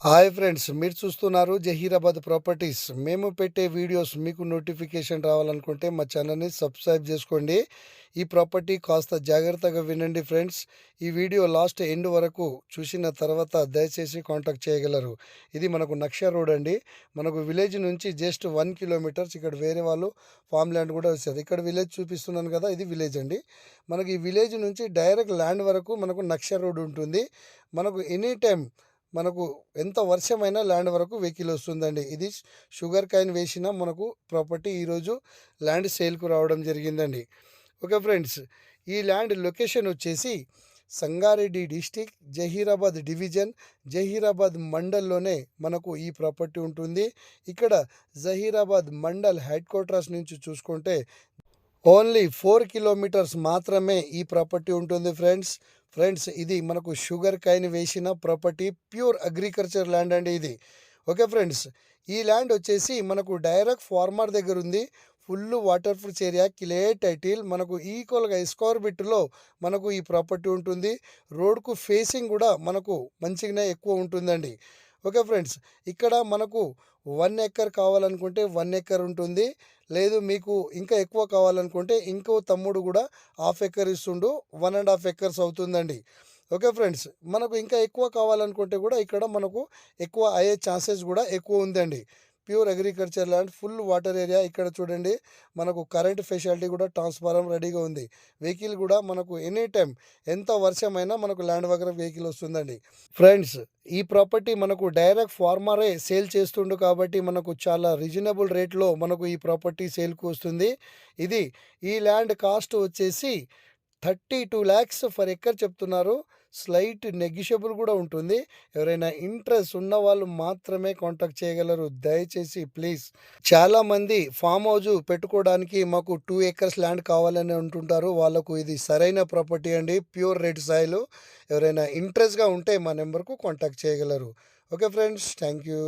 Hi friends, మీరు చూస్తున్నారు Zaheerabad properties. మేము పెట్టే వీడియోస్ మీకు నోటిఫికేషన్ రావాలనుకుంటే మా ఛానల్ని సబ్స్క్రైబ్ చేసుకోండి. ఈ ప్రాపర్టీ కాస్త జాగ్రత్తగా వినండి ఫ్రెండ్స్. ఈ వీడియో లాస్ట్ ఎండ్ వరకు చూసిన తర్వాత దయచేసి కాంటాక్ట్ చేయగలరు. ఇది మనకు నక్ష రోడ్ అండి. మనకు విలేజ్ నుంచి జస్ట్ 1 కిలోమీటర్స్. ఇక్కడ వేరే వాళ్ళు ఫామ్ ల్యాండ్ కూడా వస్తుంది. ఇక్కడ విలేజ్ చూపిస్తున్నాను కదా, ఇది విలేజ్ అండి. మనకి ఈ విలేజ్ నుంచి డైరెక్ట్ ల్యాండ్ వరకు మనకు నక్ష రోడ్ ఉంటుంది. మనకు ఎనీ టైం మనకు ఎంత వర్షమైనా ల్యాండ్ వరకు వెహికల్ వస్తుందండి. ఇది షుగర్ కాయిన్ వేసిన మనకు ప్రాపర్టీ ఈరోజు ల్యాండ్ సేల్కు రావడం జరిగిందండి. ఓకే ఫ్రెండ్స్, ఈ ల్యాండ్ లొకేషన్ వచ్చేసి సంగారెడ్డి డిస్టిక్, జహీరాబాద్ డివిజన్, జహీరాబాద్ మండల్లోనే మనకు ఈ ప్రాపర్టీ ఉంటుంది. ఇక్కడ జహీరాబాద్ మండల్ హెడ్ క్వార్టర్స్ నుంచి చూసుకుంటే ఓన్లీ 4 కిలోమీటర్స్ మాత్రమే ఈ ప్రాపర్టీ ఉంటుంది ఫ్రెండ్స్ ఇది మనకు షుగర్ కాయిన్ వేసిన ప్రాపర్టీ, ప్యూర్ అగ్రికల్చర్ ల్యాండ్ అండి ఇది. ఓకే ఫ్రెండ్స్, ఈ ల్యాండ్ వచ్చేసి మనకు డైరెక్ట్ ఫార్మర్ దగ్గర ఉంది. Full water proof area, clear title, మనకు ఈక్వల్గా స్క్వేర్ బిట్లో మనకు ఈ ప్రాపర్టీ ఉంటుంది. రోడ్కు ఫేసింగ్ కూడా మనకు మంచిగానే ఎక్కువ ఉంటుందండి. ఓకే ఫ్రెండ్స్, ఇక్కడ మనకు 1 ఎకర్ కావాలనుకుంటే 1 ఎకర్ ఉంటుంది. లేదు మీకు ఇంకా ఎక్కువ కావాలనుకుంటే ఇంకో తమ్ముడు కూడా 1/2 ఎకర్ ఇస్తుండు, 1.5 ఎకర్స్ అవుతుందండి. ఓకే ఫ్రెండ్స్, మనకు ఇంకా ఎక్కువ కావాలనుకుంటే కూడా ఇక్కడ మనకు ఎక్కువ అయ్యే ఛాన్సెస్ కూడా ఎక్కువ ఉందండి. Pure agriculture land, full water area. ఇక్కడ చూడండి మనకు కరెంట్ ఫెసిలిటీ కూడా ట్రాన్స్ఫార్మర్ రెడీగా ఉంది. వెహికల్ కూడా మనకు ఎనీ టైం ఎంత వర్షమైనా మనకు ల్యాండ్ దగ్గర వెహికల్ వస్తుందండి. ఫ్రెండ్స్, ఈ ప్రాపర్టీ మనకు డైరెక్ట్ ఫార్మరే సేల్ చేస్తుండు కాబట్టి మనకు చాలా రీజనబుల్ రేట్లో మనకు ఈ ప్రాపర్టీ సేల్కు వస్తుంది. ఇది ఈ ల్యాండ్ కాస్ట్ వచ్చేసి 32 lakhs ఫర్ ఎకర్ చెప్తున్నారు. స్లైట్ నెగిషియబుల్ కూడా ఉంటుంది. ఎవరైనా ఇంట్రెస్ట్ ఉన్న వాళ్ళు మాత్రమే కాంటాక్ట్ చేయగలరు. దయచేసి ప్లీజ్. చాలామంది ఫామ్ హౌజ్ పెట్టుకోవడానికి మాకు 2 acres ల్యాండ్ కావాలని అంటుంటారు. వాళ్ళకు ఇది సరైన ప్రాపర్టీ అండి, ప్యూర్ రెడ్ సాయిల్. ఎవరైనా ఇంట్రెస్ట్గా ఉంటే మా నెంబర్కు కాంటాక్ట్ చేయగలరు. Okay friends, thank you.